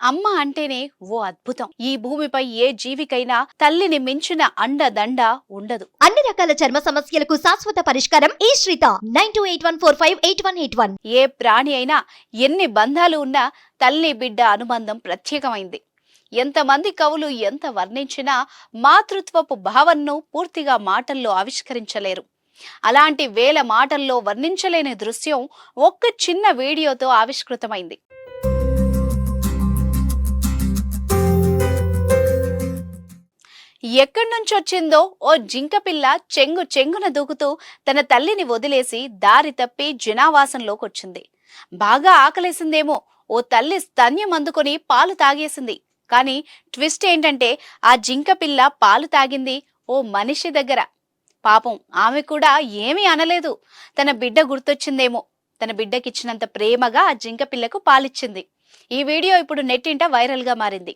అమ్మ అంటేనే ఓ అద్భుతం. ఈ భూమిపై ఏ జీవికైనా తల్లిని మించిన అండదండ ఉండదు. అన్ని రకాల చర్మ సమస్యలకు శాశ్వత పరిష్కారం ఈ శ్రీత 9281458181. ఏ ప్రాణి అయినా ఎన్ని బంధాలు ఉన్నా తల్లి బిడ్డ అనుబంధం ప్రత్యేకమైంది. ఎంతమంది కవులు ఎంత వర్ణించినా మాతృత్వపు భావనను పూర్తిగా మాటల్లో ఆవిష్కరించలేరు. అలాంటి వేల మాటల్లో వర్ణించలేని దృశ్యం ఒక్క చిన్న వీడియోతో ఆవిష్కృతమైంది. ఎక్కడి నుంచొచ్చిందో ఓ జింకపిల్ల చెంగున దూకుతూ తన తల్లిని వదిలేసి దారి తప్పి జనావాసంలోకొచ్చింది. బాగా ఆకలేసిందేమో ఓ తల్లి స్తన్యం అందుకొని పాలు తాగేసింది. కానీ ట్విస్ట్ ఏంటంటే ఆ జింకపిల్ల పాలు తాగింది ఓ మనిషి దగ్గర. పాపం ఆమె కూడా ఏమీ అనలేదు. తన బిడ్డ గుర్తొచ్చిందేమో. తన బిడ్డకిచ్చినంత ప్రేమగా ఆ జింకపిల్లకు పాలిచ్చింది. ఈ వీడియో ఇప్పుడు నెట్టింట వైరల్ గా మారింది.